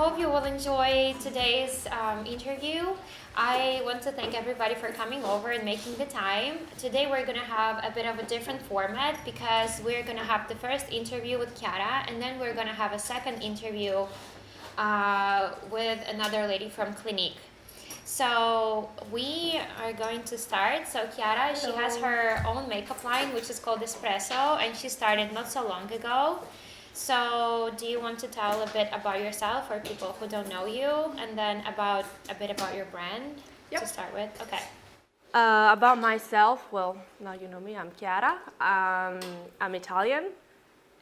hope you will enjoy today's interview. I want to thank everybody for coming over and making the time. Today we're going to have a bit of a different format because we're going to have the first interview with Chiara, and then we're going to have a second interview with another lady from Clinique. So we are going to start. So Chiara, she has her own makeup line, which is called EspressOh, and she started not so long ago. So do you want to tell a bit about yourself for people who don't know you, and then about a bit about your brand to start with? Okay. About myself, well, now you know me, I'm Chiara. I'm Italian.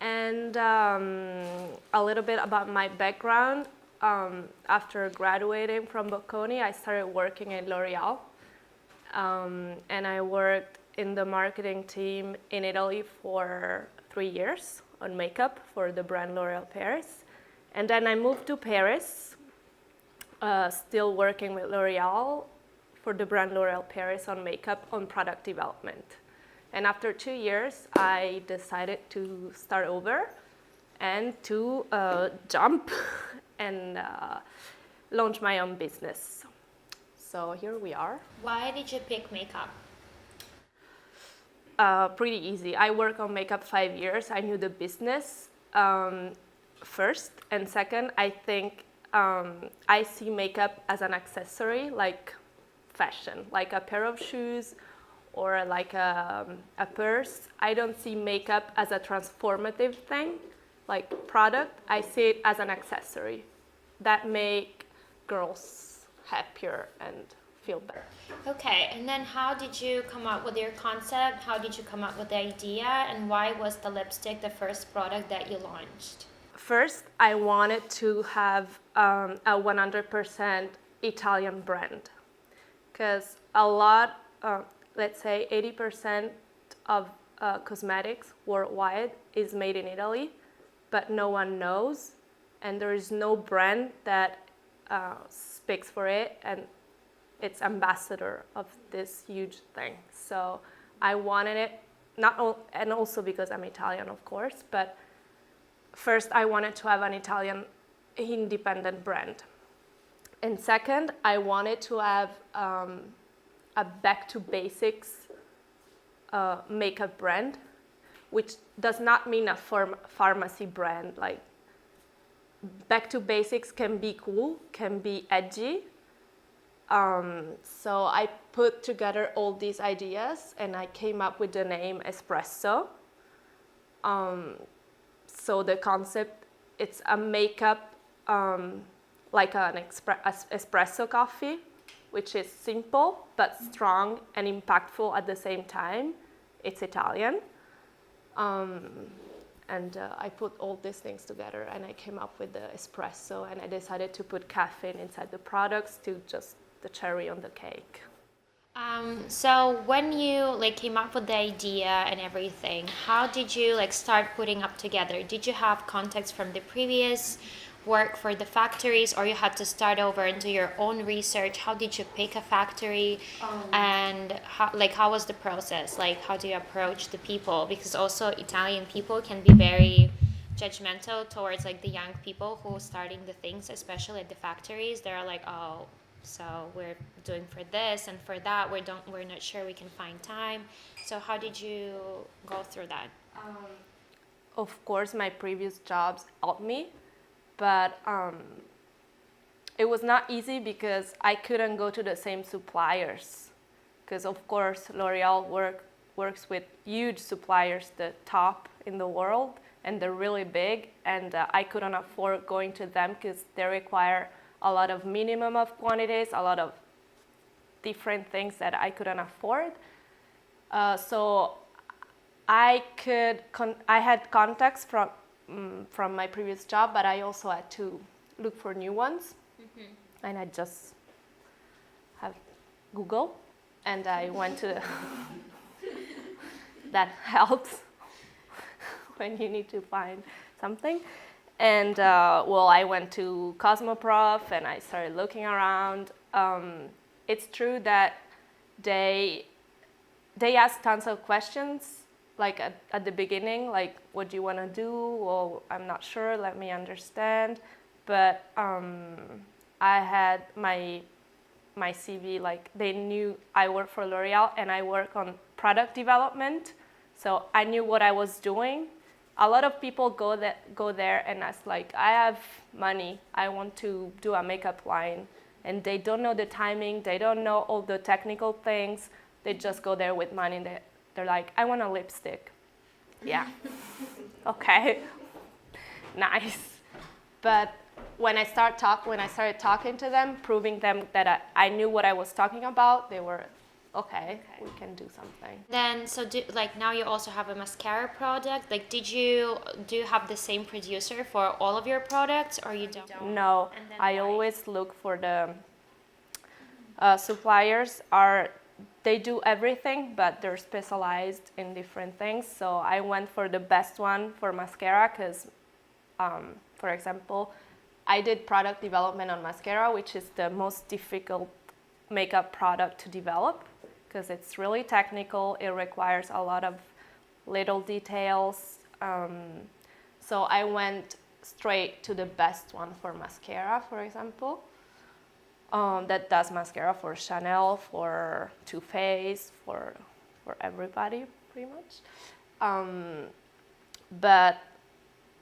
And a little bit about my background. After graduating from Bocconi, I started working at L'Oreal. And I worked in the marketing team in Italy for 3 years on makeup for the brand L'Oreal Paris. And then I moved to Paris, still working with L'Oreal for the brand L'Oreal Paris on makeup on product development. And after 2 years, I decided to start over and to jump and launch my own business. So here we are. Why did you pick makeup? Pretty easy. I worked on makeup 5 years. I knew the business first. And second, I think I see makeup as an accessory, like fashion, like a pair of shoes or like a purse. I don't see makeup as a transformative thing, like product. I see it as an accessory that make girls happier and feel better. Okay, and then how did you come up with your concept? How did you come up with the idea? And why was the lipstick the first product that you launched? First, I wanted to have a 100% Italian brand, because a lot, let's say 80% of cosmetics worldwide is made in Italy, but no one knows, and there is no brand that speaks for it and it's ambassador of this huge thing. So I wanted it, and also because I'm Italian, of course, but first I wanted to have an Italian independent brand. And second, I wanted to have a back to basics makeup brand, which does not mean a pharmacy brand. Like, back to basics can be cool, can be edgy. So I put together all these ideas and I came up with the name EspressOh. So the concept, it's a makeup like an espresso coffee, which is simple but strong and impactful at the same time. It's Italian. And I put all these things together and I came up with the espresso, and I decided to put caffeine inside the products to just the cherry on the cake. So when you came up with the idea and everything, how did you start putting up together? Did you have contacts from the previous work for the factories, or you had to start over and do your own research? How did you pick a factory? And how was the process? How do you approach the people? Because also Italian people can be very judgmental towards the young people who are starting the things, especially at the factories. They're like, oh, so we're doing for this and for that. We're not sure we can find time. So how did you go through that? Of course, my previous jobs helped me, but it was not easy because I couldn't go to the same suppliers. Because of course, L'Oreal works with huge suppliers, the top in the world, and they're really big. And I couldn't afford going to them because they require a lot of minimum of quantities, a lot of different things that I couldn't afford. So I had contacts from my previous job, but I also had to look for new ones. Mm-hmm. And I just have Google, and I went to that helps when you need to find something. And I went to Cosmoprof and I started looking around. It's true that they ask tons of questions, like at the beginning, like, what do you want to do? Well, I'm not sure, let me understand. but I had my CV, like they knew I work for L'Oreal and I work on product development, so I knew what I was doing. A lot of people go there and ask like, I have money, I want to do a makeup line, and they don't know the timing, they don't know all the technical things. They just go there with money and they're like, I want a lipstick. Yeah. Okay. Nice. But when I started talking to them, proving them that I knew what I was talking about, they were, okay, we can do something. Then, so now you also have a mascara product. Like, do you have the same producer for all of your products, or you don't? No, I always look for the suppliers. They do everything, but they're specialized in different things. So I went for the best one for mascara because, for example, I did product development on mascara, which is the most difficult makeup product to develop because it's really technical. It requires a lot of little details. So I went straight to the best one for mascara, for example. That does mascara for Chanel, for Too Faced, for everybody, pretty much. But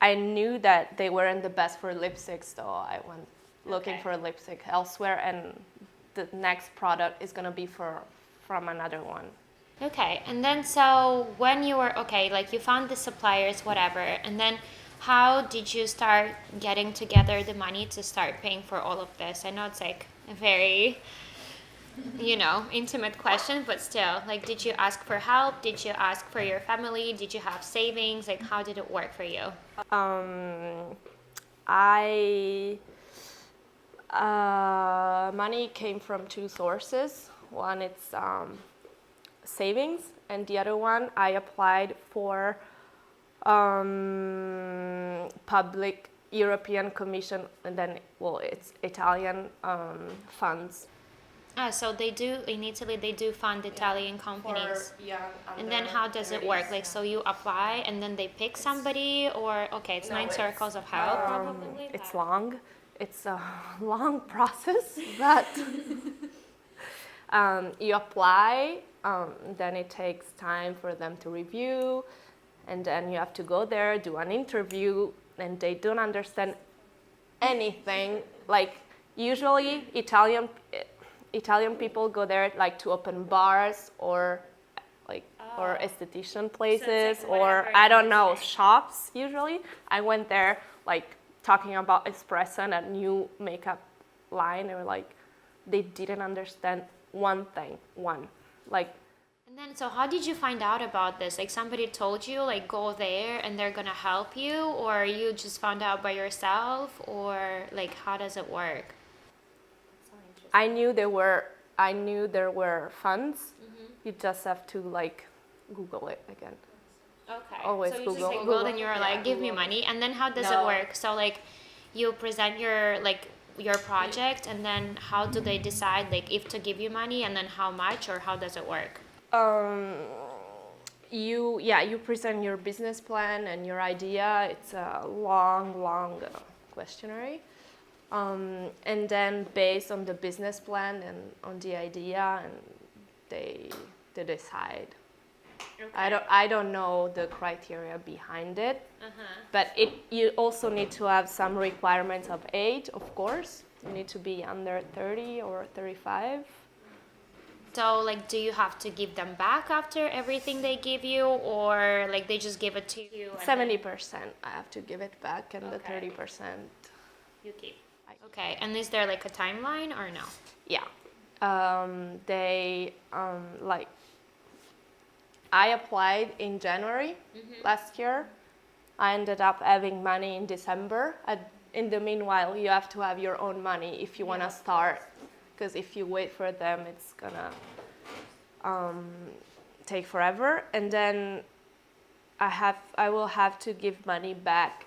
I knew that they weren't the best for lipsticks, so I went looking for a lipstick elsewhere, and the next product is gonna be from another one. Okay, and then so when you were like you found the suppliers, whatever, and then how did you start getting together the money to start paying for all of this? I know it's like a very, intimate question, but still, like, did you ask for help? Did you ask for your family? Did you have savings? Like, how did it work for you? Money came from two sources. One, it's savings, and the other one, I applied for public European Commission, and then, it's Italian funds. So in Italy, they do fund Italian companies. And then how does it work? Like, so you apply and then they pick somebody, or, it's 9 circles of hell, probably? It's long. It's a long process, but you apply, then it takes time for them to review, and then you have to go there, do an interview, and they don't understand anything. Like, usually Italian people go there like to open bars or or esthetician places, like or whatever I don't know, shops usually. I went there like talking about EspressOh and a new makeup line. They were like, they didn't understand one thing. And then, so how did you find out about this? Like, somebody told you, like, go there and they're gonna help you, or you just found out by yourself, or like, how does it work? I knew there were funds. You just have to like Google it again. Okay. Always so you Google. just Google and you're like, give me money. And then how does it work? So like, you present your project, and then how do they decide like if to give you money, and then how much, or how does it work? You present your business plan and your idea. It's a long questionnaire. And then based on the business plan and on the idea, and they decide. Okay. I don't know the criteria behind it, but you also need to have some requirements of age, of course. You need to be under 30 or 35. So like, do you have to give them back after everything they give you, or like they just give it to you? 70% I have to give it back, and the 30% you keep. Okay, and is there like a timeline or no? Yeah. I applied in January last year. I ended up having money in December. In the meanwhile, you have to have your own money if you want to start, because if you wait for them, it's gonna take forever. And then I will have to give money back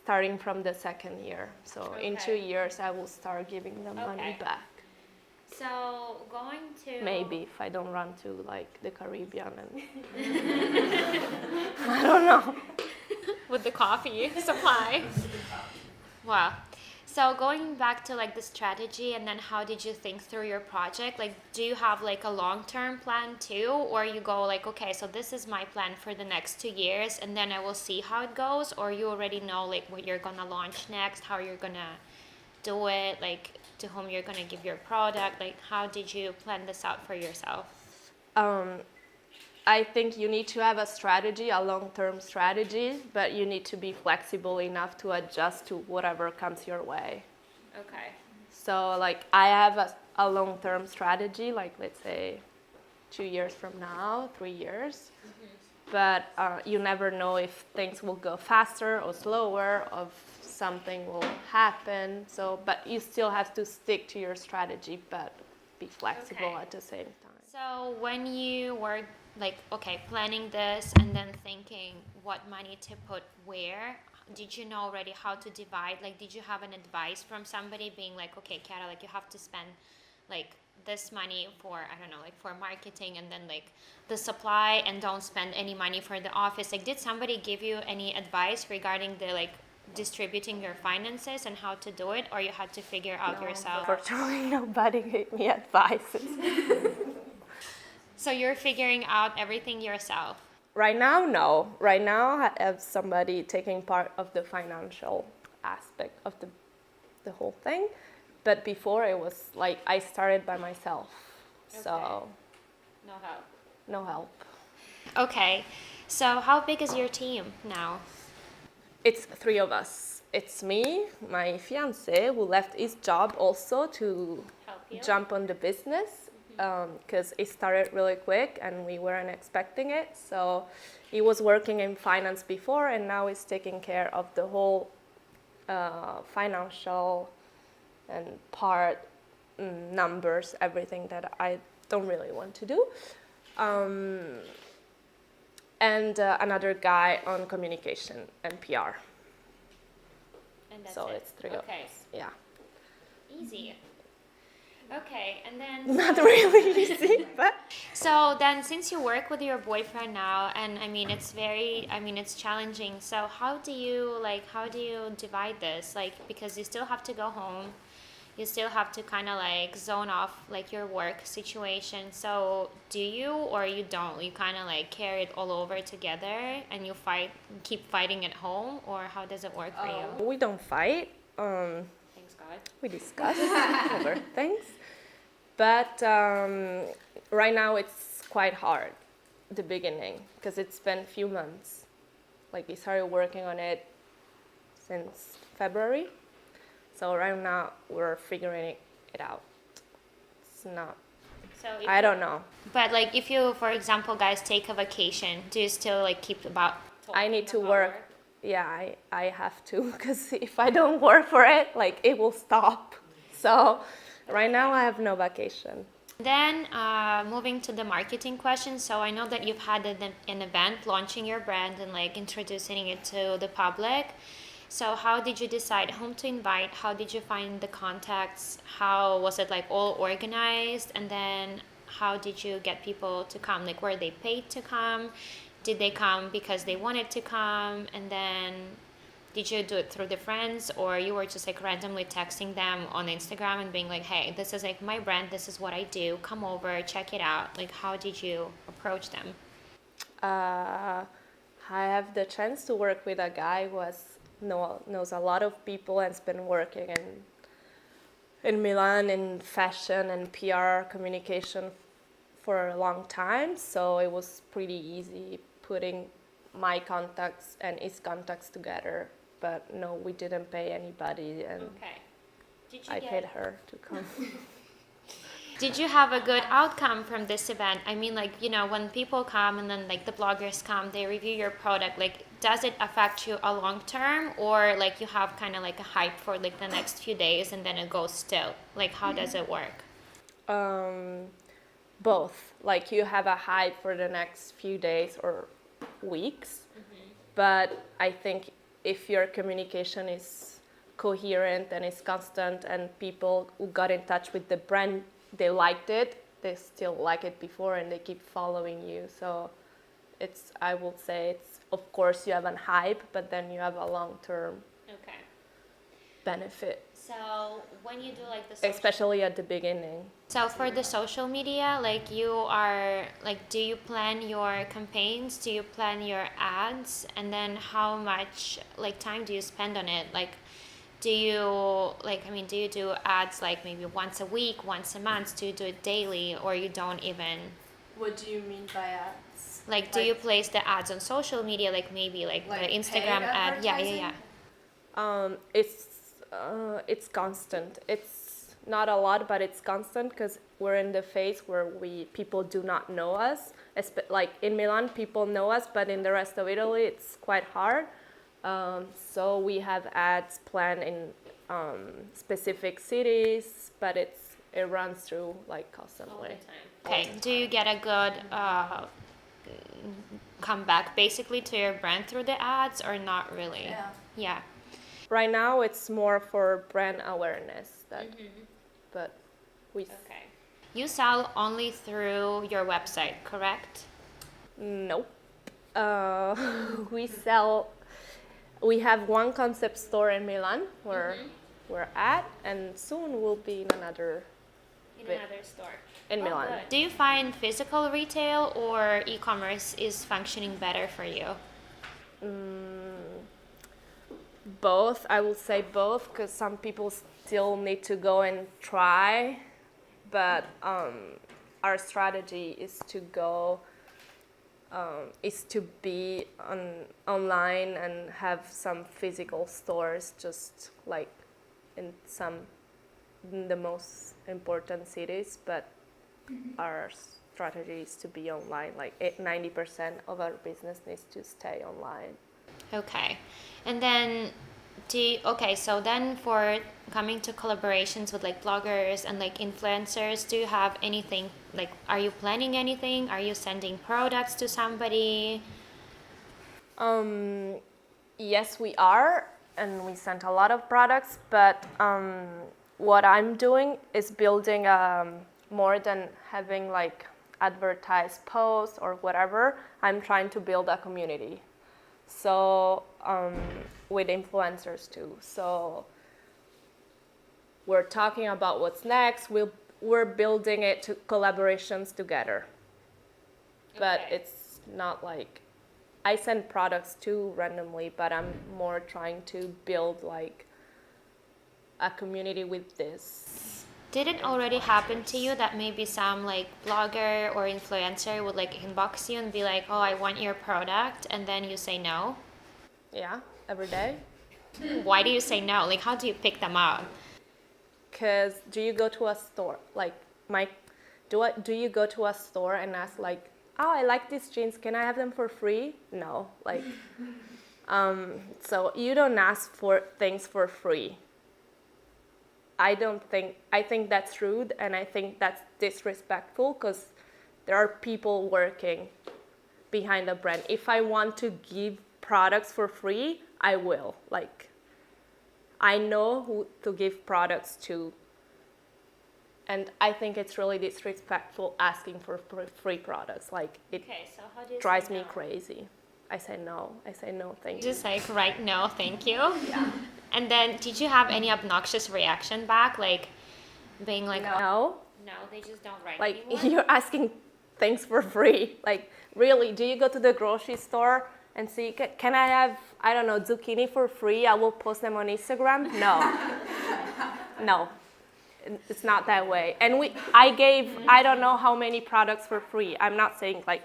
starting from the second year. So in 2 years, I will start giving them money back. So going to... Maybe if I don't run to like the Caribbean and... I don't know. With the coffee supply. Wow. So going back to like the strategy and then how did you think through your project? Like do you have like a long-term plan too, or you go like, okay, so this is my plan for the next 2 years and then I will see how it goes, or you already know like what you're gonna launch next, how you're gonna do it, like to whom you're gonna give your product? Like how did you plan this out for yourself? I think you need to have a strategy, a long-term strategy, but you need to be flexible enough to adjust to whatever comes your way. Okay. So like I have a long-term strategy, like let's say 2 years from now, 3 years. But you never know if things will go faster or slower, or if something will happen. So, but you still have to stick to your strategy, but be flexible Okay. at the same time. So when you were like, okay, planning this and then thinking what money to put where, did you know already how to divide? Like, did you have an advice from somebody being like, okay, Chiara, like you have to spend like this money for, I don't know, like for marketing and then like the supply, and don't spend any money for the office? Like, did somebody give you any advice regarding the like distributing your finances and how to do it, or you had to figure out yourself? Unfortunately, nobody gave me advice. So you're figuring out everything yourself. Right now, no. Right now, I have somebody taking part of the financial aspect of the whole thing. But before, it was like I started by myself. So, No help. no help. Okay. So how big is your team now? It's 3 of us. It's me, my fiance, who left his job also to Help you? jump on the business, because it started really quick and we weren't expecting it. So he was working in finance before, and now he's taking care of the whole financial and part, numbers, everything that I don't really want to do. And another guy on communication and PR. And that's So it. it's 3 of Okay. us. Yeah. Easy. Okay, and then Not really easy, but so then since you work with your boyfriend now, and I mean it's challenging. So how do you divide this? Like, because you still have to go home, you still have to kind of like zone off like your work situation. So do you, or you don't? You kind of like carry it all over together and you keep fighting at home, or how does it work for you? we don't fight. Thanks God. We discuss over things. But right now it's quite hard, the beginning, because it's been a few months. Like we started working on it since February. So right now we're figuring it out. It's not, So I don't know. But like if you, for example, guys take a vacation, do you still like keep about? I need to work. Yeah, I have to, because if I don't work for it, like it will stop. So right now I have no vacation. Then moving to the marketing question. So I know that you've had an event launching your brand and like introducing it to the public. So how did you decide whom to invite? How did you find the contacts? How was it like all organized? And then how did you get people to come? Like, were they paid to come? Did they come because they wanted to come? And then did you do it through the friends, or you were just like randomly texting them on Instagram and being like, hey, this is like my brand, this is what I do, come over, check it out? Like, how did you approach them? I have the chance to work with a guy who knows a lot of people and has been working in Milan in fashion and PR communication for a long time. So it was pretty easy putting my contacts and his contacts together. But no, we didn't pay anybody, and Okay. I paid her to come. Did you have a good outcome from this event? I mean, like, you know, when people come and then like the bloggers come, they review your product, like, does it affect you a long term, or like you have kind of like a hype for like the next few days and then it goes still? Like, how does it work? Both. Like you have a hype for the next few days or weeks, but I think if your communication is coherent and is constant, and people who got in touch with the brand, they liked it, they still like it before and they keep following you. So it's, I would say it's, of course you have a hype, but then you have a long-term Okay. benefit. So when you do like the social, especially at the beginning. so for the social media, like you are like, do you plan your campaigns? Do you plan your ads? And then how much like time do you spend on it? Like, do you like, I mean, do you do ads like maybe once a week, once a month? Do you do it daily, or you don't even? What do you mean by ads? Like, do you place the ads on social media, like maybe like the Like Instagram paid ad? Yeah, yeah, advertising? yeah. It's constant. It's not a lot, but it's constant because we're in the phase where people do not know us. Like in Milan, people know us, but in the rest of Italy, it's quite hard. So we have ads planned in specific cities, but it runs through like constantly. Okay. Do you get a good comeback basically to your brand through the ads, or not really? Yeah. Yeah. Right now, it's more for brand awareness, but we Okay. You sell only through your website, correct? nope. We have one concept store in Milan where we're at, and soon we'll be in another In Bit. another store. in Milan. Good. Do you find physical retail or e-commerce is functioning better for you? Both, I will say both, because some people still need to go and try, but our strategy is to go, is to be online and have some physical stores, just like in the most important cities, but our strategy is to be online. Like 90% of our business needs to stay online. Okay. And then so then for coming to collaborations with like bloggers and like influencers, do you have anything, like, are you planning anything? Are you sending products to somebody? Yes, we are, and we sent a lot of products, but what I'm doing is building more than having like advertised posts or whatever. I'm trying to build a community. So with influencers too. So we're talking about what's next. We're building it to collaborations together. But Okay. it's not like I send products too randomly, but I'm more trying to build like a community with this. Did it already happen to you that maybe some like blogger or influencer would like inbox you and be like, "Oh, I want your product," and then you say no? Yeah, every day. Why do you say no? Like, how do you pick them out? Because do you go to a store like do you go to a store and ask like, oh, I like these jeans, can I have them for free? No, like so you don't ask for things for free. I think that's rude, and I think that's disrespectful, because there are people working behind the brand. If I want to give products for free, I will. Like, I know who to give products to, and I think it's really disrespectful asking for free products. Like, it So how do you drives me crazy. I say no, thank you. Just like, right, no, thank you. Yeah. And then, did you have any obnoxious reaction back, like being like, No, no, they just don't write like anymore? you're asking things for free. Like, really, do you go to the grocery store and see, can I have, I don't know, zucchini for free? I will post them on Instagram? No. No, it's not that way. And I gave, I don't know how many products for free. I'm not saying like,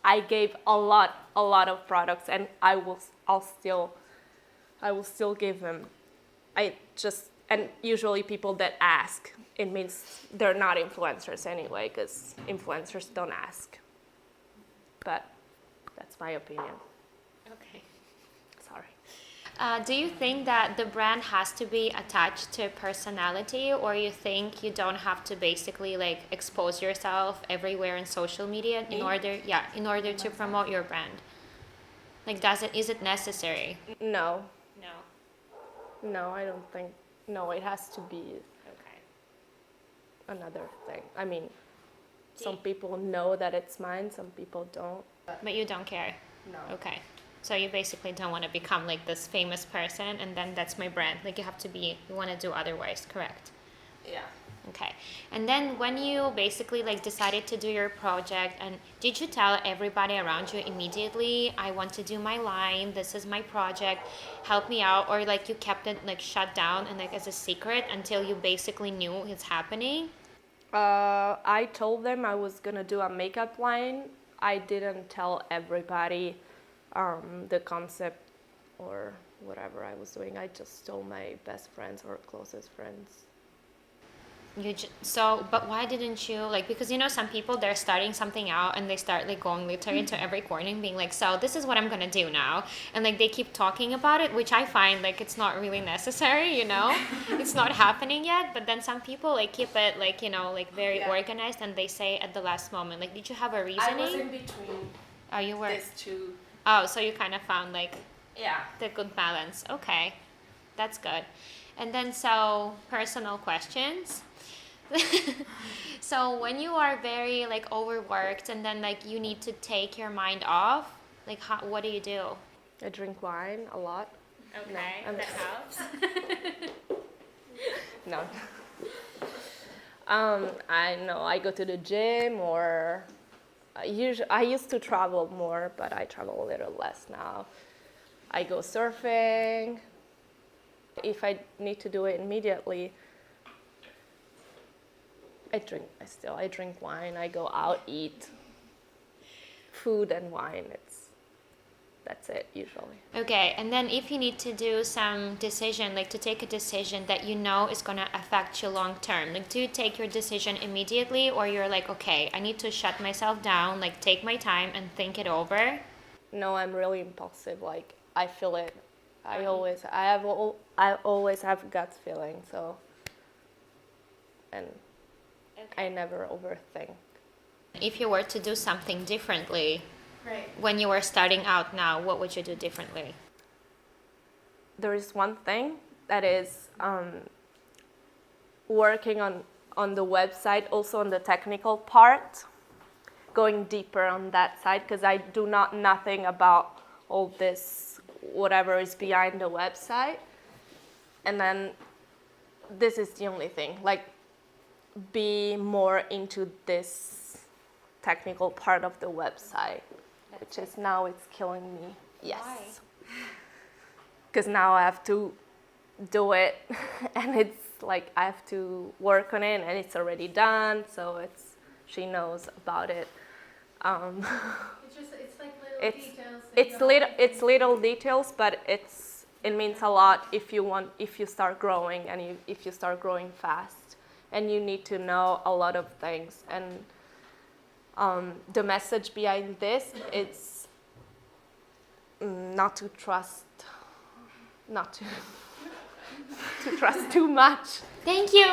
I gave a lot of products, and I will still give them. And usually people that ask, it means they're not influencers anyway, because influencers don't ask. But that's my opinion. Okay. Sorry. Do you think that the brand has to be attached to personality, or you think you don't have to basically like expose yourself everywhere in social media in order to promote your brand? Like, is it necessary? No, No. I don't think. No, it has to be Okay. another thing. I mean, some people know that it's mine, some people don't. But you don't care? No. Okay. So you basically don't want to become like this famous person and then that's my brand. Like you want to do otherwise, correct? Yeah. Okay. And then when you basically like decided to do your project, and did you tell everybody around you immediately, I want to do my line, this is my project, help me out, or like you kept it like shut down and like as a secret until you basically knew it's happening? I told them I was gonna do a makeup line. I didn't tell everybody the concept or whatever I was doing. I just told my best friends or closest friends. But why didn't you like, because you know some people they're starting something out and they start like going literally into every corner and being like, so this is what I'm gonna do now, and like they keep talking about it, which I find like it's not really necessary, you know. It's not happening yet, but then some people like keep it like, you know, like very organized and they say at the last moment. Like, did you have a reasoning? I was in between Oh, you were. these two. Oh, so you kind of found like Yeah. the good balance. Okay, that's good. And then so personal questions. So when you are very like overworked and then like you need to take your mind off, like what do you do? I drink wine a lot. Okay, No, that helps. No. I know I go to the gym or I used to travel more, but I travel a little less now. I go surfing. If I need to do it immediately, I drink wine. I go out, eat food and wine. That's it usually. Okay, and then if you need to do some decision, like to take a decision that you know is gonna affect you long term, like do you take your decision immediately, or you're like, okay, I need to shut myself down, like take my time and think it over? No, I'm really impulsive. Like I feel it. I always have gut feeling. So, and I never overthink. If you were to do something differently, Right. when you were starting out now, what would you do differently? There is one thing that is working on the website, also on the technical part, going deeper on that side, because I do not nothing about all this, whatever is behind the website. And then this is the only thing, like be more into this technical part of the website, which is now it's killing me. Yes. Because now I have to do it and it's like I have to work on it and it's already done, so she knows about it. It's like little details. It's little details, but it means a lot if you start growing and if you start growing fast, and you need to know a lot of things. And the message behind this is not to trust too much. Thank you!